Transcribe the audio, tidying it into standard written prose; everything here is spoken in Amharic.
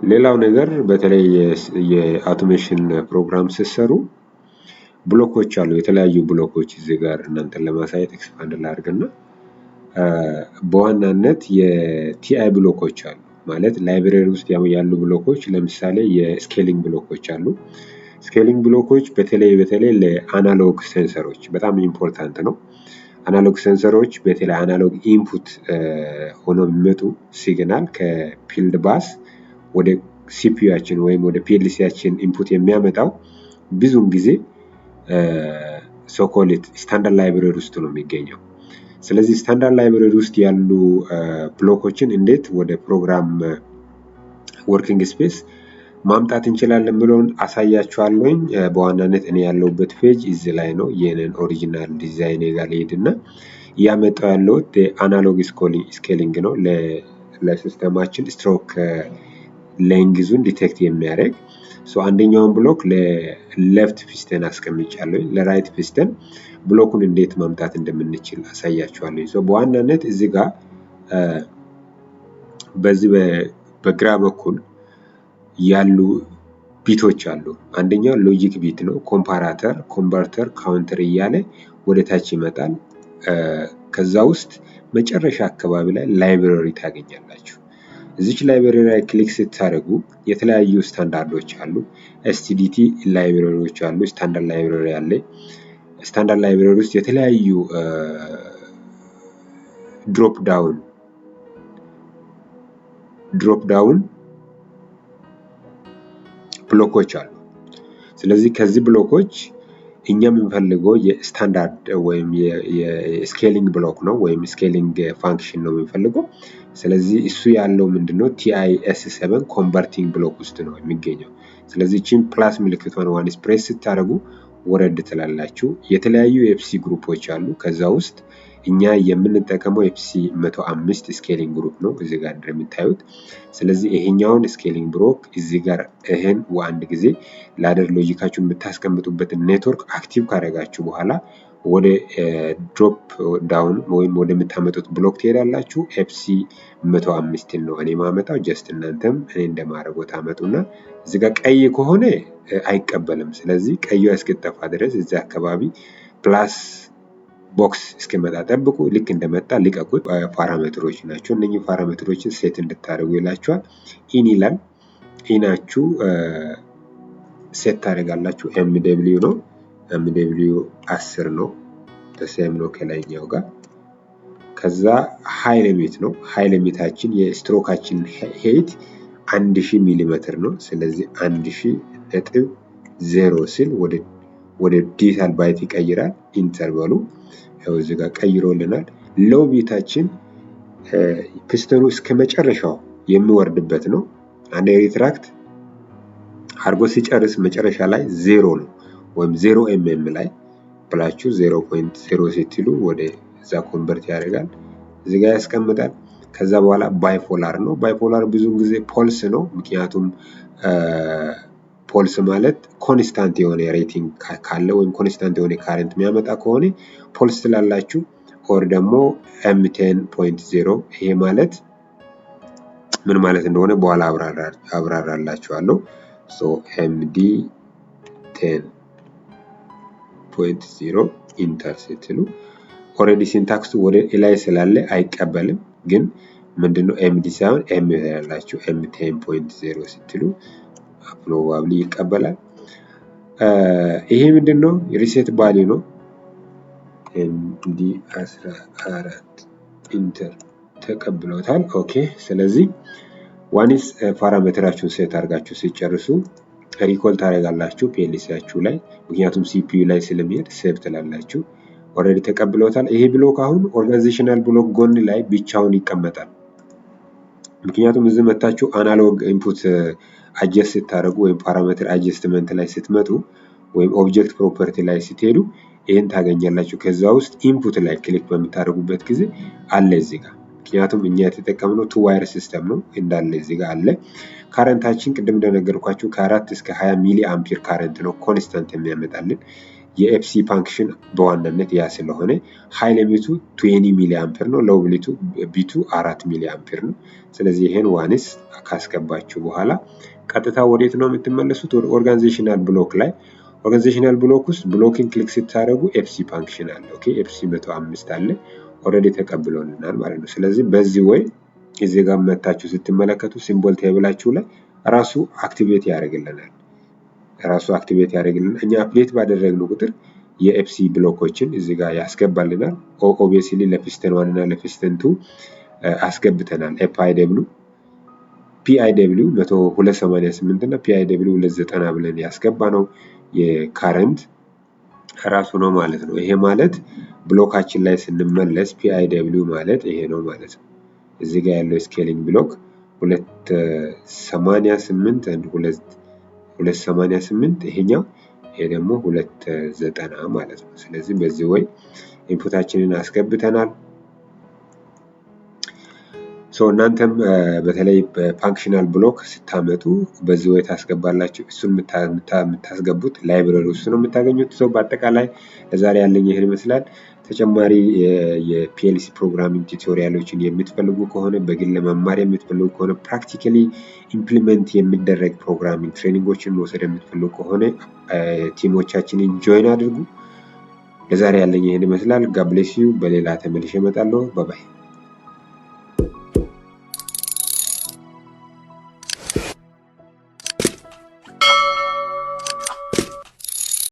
ሌላው ነገር በተለይ የአውቶሜሽን ፕሮግራም ሲሰሩ ብሎኮች አሉ። የተለያዩ ብሎኮች እዚህ ጋር እናንተን ለማሳየት ኤክስፓንድ ላድርግና በዋናነት የቲአይ ብሎኮች አሉ። ማለት ላይብረሪ ውስጥ ያሉ ብሎኮች ለምሳሌ የስኬሊንግ ብሎኮች አሉ። ስኬሊንግ ብሎኮች በተለይ ለአናሎግ ሴንሰሮች በጣም ኢምፖርታንት ነው። አናሎግ ሴንሰሮች በተለይ አናሎግ ኢንፑት ሆኖ የሚመጡ ሲግናል ከፊልድ ባስ ወደ ሲፒዩአችን ወይም ወደ ፒኤልሲያችን ኢንፑት የሚያመጣው ብዙውን ጊዜ ሶኮልድ ስታንዳርድ ላይብረሪ ውስጥ ነው የሚገኘው። ስለዚህ ስታንዳርድ ላይብረሪ ውስጥ ያሉ ብሎኮችን እንዴት ወደ ፕሮግራም ወርኪንግ ስፔስ ማምጣት እንችላለን ብለውን አሳያችኋለሁኝ። በዋናነት እኔ ያለሁበት ፔጅ እዚህ ላይ ነው። የኔን ኦሪጂናል ዲዛይን ጋር ልሄድና ያመጣው ያለው አናሎግ ስኬሊንግ ነው። ለሲስተማችን ስትሮክ ሌንግዙን ዲቴክት የሚያደርግ አንደኛውን ብሎክ ለሌፍት ፒስተን አስቀምጫለሁ። ለራይት ፒስተን ብሎኩን እንዴት ማምጣት እንደምንችል አሳያችኋለሁ። በዋናነት እዚህ ጋር በዚህ በግራ በኩል ያሉ ቢቶች አሉ። አንደኛው ሎጂክ ቢት ነው። ኮምፓራተር፣ ኮንቨርተር፣ ካውንተር እያለ ወደ ታች ይመጣል። ከዛ ውስጥ መጨረሻ አካባቢ ላይ ላይብረሪ ታገኛላችሁ። እዚች ላይብረሪ ላይ ክሊክ ስታደርጉ የተለያዩ ስታንዳርዶች አሉ። ኤስቲዲቲ ላይብረሪዎች አሉ። ስታንዳርድ ላይብረሪ አለ። ስታንዳርድ ላይብረሪ ውስጥ የተለያዩ ድሮፕ ዳውን ብሎኮች አሉ። ስለዚህ ከዚህ ብሎኮች እኛ የምንፈልገው የስታንዳርድ ወይም የስኬሊንግ ብሎክ ነው ወይም ስኬሊንግ ፋንክሽን ነው የምንፈልገው። ስለዚህ እሱ ያለው ምንድነው TI-S7 ኮንቨርቲንግ ብሎክ ውስጥ ነው የሚገኘው። ስለዚህ እቺን ፕላስ ምልክቷን ዋንስ ፕሬስ ስታደርጉ ወረድ ትላላችሁ። የተለያዩ ኤፍሲ ግሩፖች አሉ። ከዛ ውስጥ እኛ የምንጠቀመው ኤፍሲ 105 ስኬሊንግ ግሩፕ ነው እዚህ ጋር እንደምታዩት። ስለዚህ ይሄኛውን ስኬሊንግ ብሎክ እዚህ ጋር ይሄን አንድ ጊዜ ላደር ሎጂካችሁን የምታስቀምጡበትን ኔትወርክ አክቲቭ ካደረጋችሁ በኋላ ወደ ድሮፕ ዳውን ወይም ወደ የምታመጡት ብሎክ ትሄዳላችሁ። ኤፍሲ 105 ነው እኔ ማመጣው። ጀስት እናንተም እኔ እንደማደርገው ታመጡና እዚህ ጋር ቀይ ከሆነ አይቀበልም። ስለዚህ ቀዩ እስኪጠፋ ድረስ እዚህ አካባቢ ፕላስ ቦክስ እስኪመጣ ጠብቁ። ልክ እንደመጣ ልቀቁት። ፓራሜትሮች ናቸው። እነኚህ ፓራሜትሮችን ሴት እንድታደርጉ ይላችኋል። ኢን ይላል። ኢናችሁ ሴት ታደርጋላችሁ። ኤምደብሊው ነው። ኤምደብሊው 10 ነው። ተሰም ነው ከላይኛው ጋር። ከዛ ሃይ ሊሚት ነው። ሃይ ሊሚታችን የስትሮካችን ሄት 1000 ሚሊ ሜትር ነው። ስለዚህ 1000.0 ሲል ወደ ዲጂታል ባይት ይቀይራል። ኢንተርቫሉ ያው እዚህ ጋር ቀይሮልናል። ሎው ቢታችን ፒስተኑ እስከ መጨረሻው የሚወርድበት ነው። አንድ ሪትራክት አርጎ ሲጨርስ መጨረሻ ላይ 0 ነው ወይም 0 mm ላይ ብላችሁ 0.0 ስትሉ ወደ እዛ ኮንቨርት ያደርጋል። እዚህ ጋር ያስቀምጣል። ከዛ በኋላ ባይፖላር ነው። ባይፖላር ብዙውን ጊዜ ፖልስ ነው። ምክንያቱም ፖልስ ማለት ኮንስታንት የሆነ ሬቲንግ ካለ ወይም ኮንስታንት የሆነ ካረንት የሚያመጣ ከሆነ ፖልስ ትላላችሁ። ኦር ደግሞ M10.0 ይሄ ማለት ምን ማለት እንደሆነ በኋላ አብራራላችኋለሁ። MD10.0 ኢንተር ስትሉ ኦሬዲ ሲንታክሱ ወደ ላይ ስላለ አይቀበልም። ግን ምንድነው MD ሳይሆን M ያላችሁ M10.0 ስትሉ ፕሮባብሊ ይቀበላል። ይሄ ምንድነው ሪሴት ቫልዩ ነው። MD14 ኢንተር ተቀብሎታል። ኦኬ። ስለዚህ ዋንስ ፓራሜትራችሁን ሴት አድርጋችሁ ሲጨርሱ ሪኮል ታደርጋላችሁ ፒኤልሲያችሁ ላይ። ምክንያቱም ሲፒዩ ላይ ስለሚሄድ ሴቭ ትላላችሁ። ኦሬዲ ተቀብሎታል። ይሄ ብሎክ አሁን ኦርጋናይዜሽናል ብሎክ ጎን ላይ ብቻውን ይቀመጣል። ምክንያቱም እዚህ መታችሁ አናሎግ ኢንፑት አጀስት ስታደርጉ ወይም ፓራሜትር አጀስትመንት ላይ ስትመጡ ወይም ኦብጀክት ፕሮፐርቲ ላይ ስትሄዱ ይሄን ታገኛላችሁ። ከዛ ውስጥ ኢንፑት ላይ ክሊክ በምታደርጉበት ጊዜ አለ እዚህ ጋር። ምክንያቱም እኛ የተጠቀምነው 2 ዋየር ሲስተም ነው እንዳለ እዚህ ጋር አለ። ካረንታችን ቅድም እንደነገርኳችሁ ከ4 እስከ 20 ሚሊ አምፒር ካረንት ነው ኮንስታንት የሚያመጣልን። የኤፍሲ ፋንክሽን በዋናነት ያ ስለሆነ ሃይ ሊሚቱ 20 ሚሊ አምፔር ነው፣ ሎው ሊሚቱ ቢቱ 4 ሚሊ አምፔር ነው። ስለዚህ ይሄን ዋንስ ካስገባችሁ በኋላ ቀጥታ ወዴት ነው የምትመለሱት? ወደ ኦርጋናይዜሽናል ብሎክ ላይ። ኦርጋናይዜሽናል ብሎክ ውስጥ ብሎኪንግ ክሊክ ስታደርጉ ኤፍሲ ፋንክሽን አለ። ኦኬ ኤፍሲ 105 አለ ኦልሬዲ ተቀብሎልናል ማለት ነው። ስለዚህ በዚህ ወይ እዚህ ጋር መታችሁ ስትመለከቱ ሲምቦል ቴብላችሁ ላይ ራሱ አክቲቬት ያደርግልናል። እኛ አፕዴት ባደረግነው ቁጥር የኤፍሲ ብሎኮችን እዚህ ጋር ያስገባልናል። ኦቢየስሊ ለፒስተን 1 እና ለፒስተን 2 አስገብተናል። ፒአይደብሊው 288 እና ፒአይደብሊው 290 ብለን ያስገባ ነው የካረንት ራሱ ነው ማለት ነው። ይሄ ማለት ብሎካችን ላይ ስንመለስ ፒአይደብሊው ማለት ይሄ ነው ማለት ነው። እዚህ ጋር ያለው ስኬሊንግ ብሎክ 288 and 288 ይሄኛው ይሄ ደግሞ 290 ማለት ነው። ስለዚህ በዚህ ወይ ኢንፑታችንን አስገብተናል። እናንተም በተለይ በፋንክሽናል ብሎክ ስታመጡ በዚህ ወይ ታስገባላችሁ። እሱን የምታስገቡት ላይብረሪ ውስጥ ነው የምታገኙት። በአጠቃላይ ለዛሬ ያለኝ ይህን ይመስላል። ተጨማሪ የፒኤልሲ ፕሮግራሚንግ ቱቶሪያሎችን የምትፈልጉ ከሆነ በግል መማር የምትፈልጉ ከሆነ ፕራክቲካሊ ኢምፕሊመንት የሚደረግ ፕሮግራሚንግ ትሬኒንጎችን መውሰድ የምትፈልጉ ከሆነ ቲሞቻችንን ጆይን አድርጉ። ለዛሬ ያለኝ ይህን ይመስላል። ጋድ ብሌስ ዩ። በሌላ ተመልሼ እመጣለሁ። ባይ ባይ።